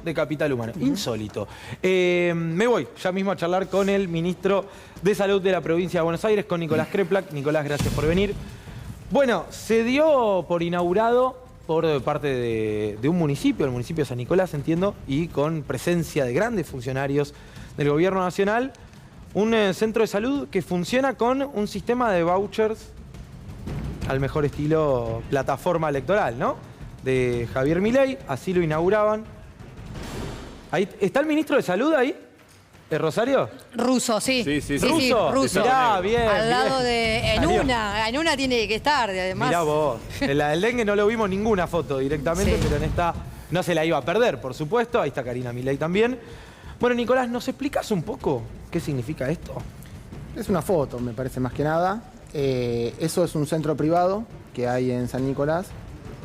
de capital humano. Insólito. Me voy ya mismo a charlar con el ministro de Salud de la provincia de Buenos Aires, con Nicolás Kreplak. Nicolás, gracias por venir. Bueno, se dio por inaugurado por parte de un municipio, el municipio de San Nicolás, entiendo, y con presencia de grandes funcionarios del gobierno nacional, un centro de salud que funciona con un sistema de vouchers al mejor estilo plataforma electoral, ¿no? De Javier Milei, así lo inauguraban. Ahí, ¿está el ministro de Salud ahí? ¿Es Rosario? Ruso, sí. ¿Ruso? Sí, ruso. Mirá, bien. Al lado de... Salió. En una tiene que estar, además. Mirá vos. En la del dengue no lo vimos ninguna foto directamente, Sí. pero en esta no se la iba a perder, por supuesto. Ahí está Karina Milei también. Bueno, Nicolás, ¿nos explicás un poco qué significa esto? Es una foto, me parece, más que nada. Eso es un centro privado que hay en San Nicolás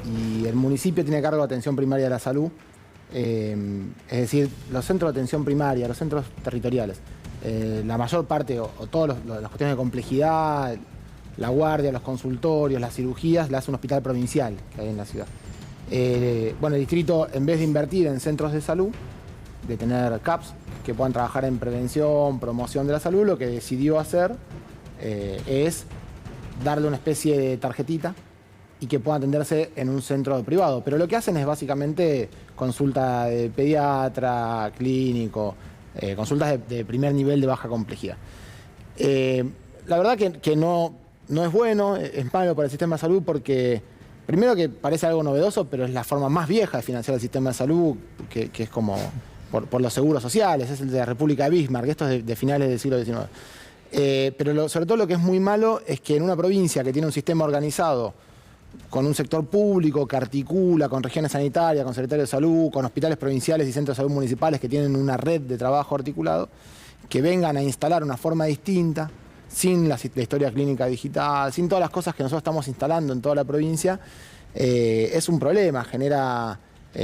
y el municipio tiene a cargo de atención primaria de la salud. Es decir, los centros de atención primaria, los centros territoriales, la mayor parte o todas las cuestiones de complejidad, la guardia, los consultorios, las cirugías, las hace un hospital provincial que hay en la ciudad. Bueno, el distrito, en vez de invertir en centros de salud, de tener CAPs que puedan trabajar en prevención, promoción de la salud, lo que decidió hacer es darle una especie de tarjetita y que pueda atenderse en un centro privado. Pero lo que hacen es básicamente consulta de pediatra, clínico, consultas de primer nivel de baja complejidad. La verdad que no es bueno, es malo para el sistema de salud porque, primero que parece algo novedoso, pero es la forma más vieja de financiar el sistema de salud, que es como por los seguros sociales, es el de la República de Bismarck, esto es de finales del siglo XIX. Pero sobre todo lo que es muy malo es que en una provincia que tiene un sistema organizado con un sector público que articula con regiones sanitarias, con secretarios de salud, con hospitales provinciales y centros de salud municipales que tienen una red de trabajo articulado, que vengan a instalar una forma distinta, sin la historia clínica digital, sin todas las cosas que nosotros estamos instalando en toda la provincia, es un problema, genera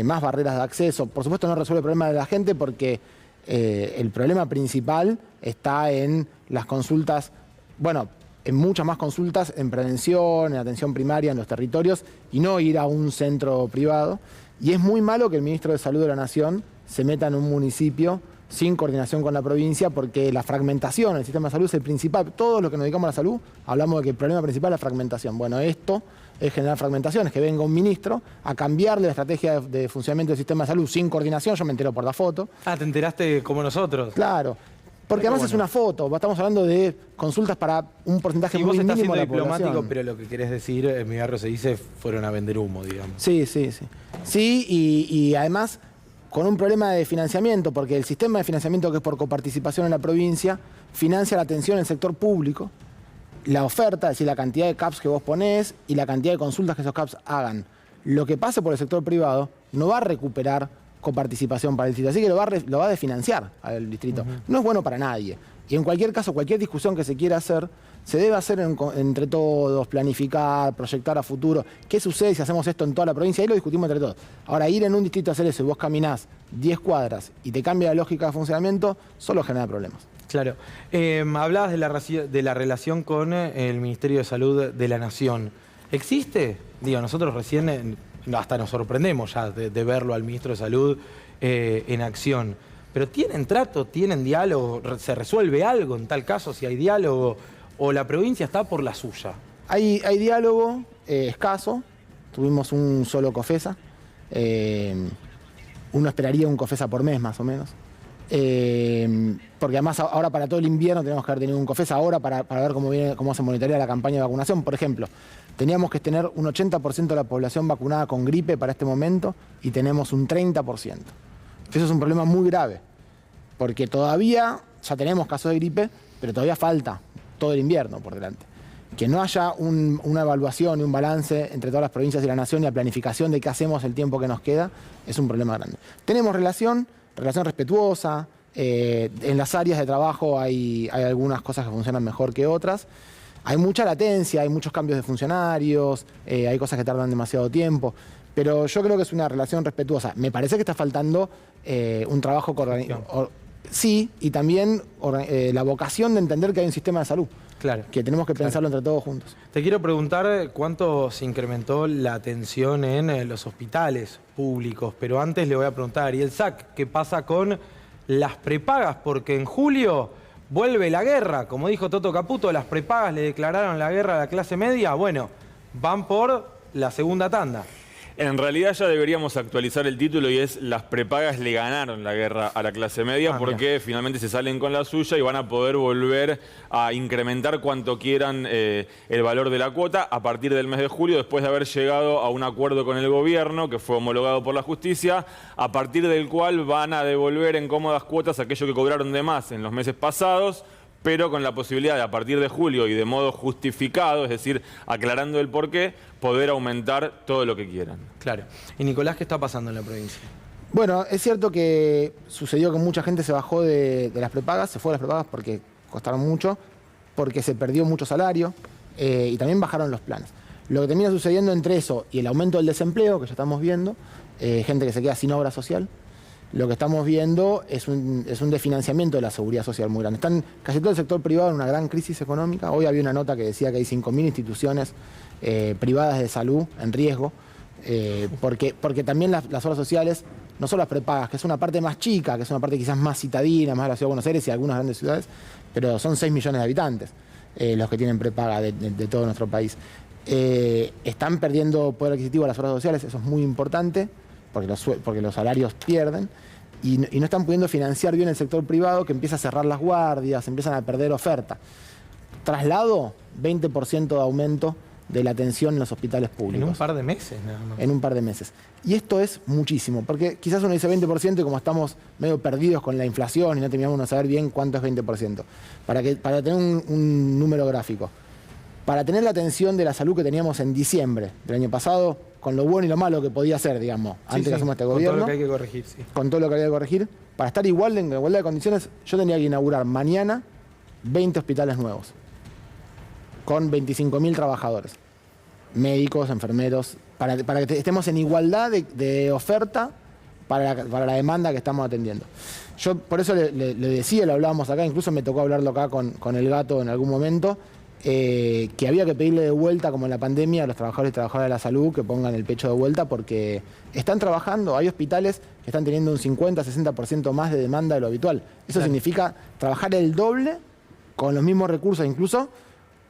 más barreras de acceso. Por supuesto no resuelve el problema de la gente porque el problema principal está en las consultas, bueno, en muchas más consultas en prevención, en atención primaria, en los territorios, y no ir a un centro privado. Y es muy malo que el ministro de Salud de la Nación se meta en un municipio sin coordinación con la provincia, porque la fragmentación en el sistema de salud es el principal. Todos los que nos dedicamos a la salud hablamos de que el problema principal es la fragmentación. Bueno, esto es generar fragmentación, es que venga un ministro a cambiarle la estrategia de funcionamiento del sistema de salud sin coordinación. Yo me entero por la foto. Ah, ¿te enteraste como nosotros? Claro. Porque además es una foto, estamos hablando de consultas para un porcentaje muy mínimo de la población. Y vos estás siendo diplomático, pero lo que querés decir, en mi barrio se dice, fueron a vender humo, digamos. Sí. Sí, y además con un problema de financiamiento, porque el sistema de financiamiento que es por coparticipación en la provincia financia la atención en el sector público, la oferta, es decir, la cantidad de CAPs que vos ponés y la cantidad de consultas que esos CAPs hagan. Lo que pase por el sector privado no va a recuperar coparticipación para el distrito, así que lo va a desfinanciar al distrito. No es bueno para nadie. Y en cualquier caso, cualquier discusión que se quiera hacer, se debe hacer entre todos, planificar, proyectar a futuro. ¿Qué sucede si hacemos esto en toda la provincia? Ahí lo discutimos entre todos. Ahora, ir en un distrito a hacer eso y vos caminás 10 cuadras y te cambia la lógica de funcionamiento, solo genera problemas. Claro. Hablabas de la relación con el Ministerio de Salud de la Nación. ¿Existe? Digo, nosotros recién hasta nos sorprendemos ya de verlo al ministro de Salud en acción. ¿Pero tienen trato, tienen diálogo? ¿Se resuelve algo en tal caso si hay diálogo? ¿O la provincia está por la suya? Hay diálogo escaso. Tuvimos un solo COFESA. Uno esperaría un COFESA por mes, más o menos. Porque además ahora para todo el invierno tenemos que haber tenido un COFESA ahora para ver cómo se monitorea la campaña de vacunación. Por ejemplo, teníamos que tener un 80% de la población vacunada con gripe para este momento y tenemos un 30%. Eso es un problema muy grave, porque todavía ya tenemos casos de gripe, pero todavía falta todo el invierno por delante. Que no haya una evaluación y un balance entre todas las provincias y la nación y la planificación de qué hacemos el tiempo que nos queda es un problema grande. Tenemos relación respetuosa. En las áreas de trabajo hay algunas cosas que funcionan mejor que otras. Hay mucha latencia, hay muchos cambios de funcionarios, hay cosas que tardan demasiado tiempo. Pero yo creo que es una relación respetuosa. Me parece que está faltando un trabajo sí, y también la vocación de entender que hay un sistema de salud. Claro. que tenemos que pensarlo entre todos juntos. Te quiero preguntar cuánto se incrementó la atención en los hospitales públicos, pero antes le voy a preguntar a Ariel Sack, ¿qué pasa con las prepagas? Porque en julio vuelve la guerra. Como dijo Toto Caputo, las prepagas le declararon la guerra a la clase media. Bueno, van por la segunda tanda. En realidad ya deberíamos actualizar el título y es las prepagas le ganaron la guerra a la clase media porque finalmente se salen con la suya y van a poder volver a incrementar cuanto quieran el valor de la cuota a partir del mes de julio, después de haber llegado a un acuerdo con el gobierno que fue homologado por la justicia, a partir del cual van a devolver en cómodas cuotas aquello que cobraron de más en los meses pasados, pero con la posibilidad de a partir de julio y de modo justificado, es decir, aclarando el porqué, poder aumentar todo lo que quieran. Claro. Y Nicolás, ¿qué está pasando en la provincia? Bueno, es cierto que sucedió que mucha gente se bajó de las prepagas, se fue de las prepagas porque costaron mucho, porque se perdió mucho salario y también bajaron los planes. Lo que termina sucediendo entre eso y el aumento del desempleo, que ya estamos viendo, gente que se queda sin obra social, lo que estamos viendo es un desfinanciamiento de la seguridad social muy grande. Están casi todo el sector privado en una gran crisis económica. Hoy había una nota que decía que hay 5.000 instituciones privadas de salud en riesgo, porque también las obras sociales, no solo las prepagas, que es una parte más chica, que es una parte quizás más citadina, más de la Ciudad de Buenos Aires y algunas grandes ciudades, pero son 6 millones de habitantes los que tienen prepaga de todo nuestro país. Están perdiendo poder adquisitivo a las obras sociales, eso es muy importante, porque los salarios pierden, y no están pudiendo financiar bien el sector privado, que empieza a cerrar las guardias, empiezan a perder oferta. Traslado, 20% de aumento de la atención en los hospitales públicos. En un par de meses, nada más. En un par de meses. Y esto es muchísimo, porque quizás uno dice 20% y como estamos medio perdidos con la inflación y no terminamos de saber bien cuánto es 20%. Para tener un número gráfico. Para tener la atención de la salud que teníamos en diciembre del año pasado, con lo bueno y lo malo que podía ser, digamos, antes que asuma este gobierno. Con todo lo que hay que corregir, sí. Con todo lo que había que corregir. Para estar en igualdad de condiciones, yo tendría que inaugurar mañana 20 hospitales nuevos, con 25.000 trabajadores, médicos, enfermeros, para que estemos en igualdad de oferta para la demanda que estamos atendiendo. Yo por eso le decía, lo hablábamos acá, incluso me tocó hablarlo acá con el gato en algún momento, que había que pedirle de vuelta, como en la pandemia, a los trabajadores y trabajadoras de la salud que pongan el pecho de vuelta porque están trabajando. Hay hospitales que están teniendo un 50-60% más de demanda de lo habitual. Eso significa trabajar el doble con los mismos recursos, incluso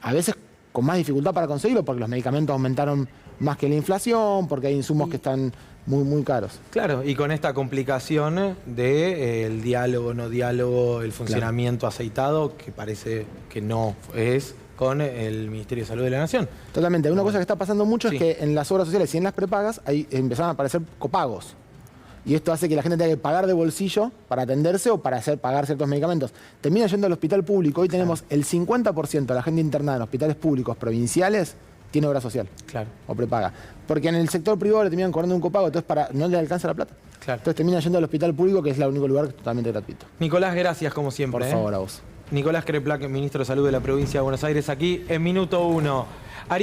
a veces con más dificultad para conseguirlo porque los medicamentos aumentaron más que la inflación, porque hay insumos que están muy, muy caros. Claro, y con esta complicación del diálogo, no diálogo, el funcionamiento aceitado, que parece que no es con el Ministerio de Salud de la Nación. Totalmente. Una cosa que está pasando mucho es que en las obras sociales y en las prepagas empezaron a aparecer copagos. Y esto hace que la gente tenga que pagar de bolsillo para atenderse o para pagar ciertos medicamentos. Termina yendo al hospital público. Hoy tenemos el 50% de la gente internada en hospitales públicos provinciales tiene obra social. Claro. O prepaga. Porque en el sector privado le terminan cobrando un copago, entonces no le alcanza la plata. Claro. Entonces termina yendo al hospital público, que es el único lugar que es totalmente gratuito. Nicolás, gracias como siempre. Por favor, a vos. Nicolás Creplac, ministro de Salud de la provincia de Buenos Aires, aquí en Minuto 1.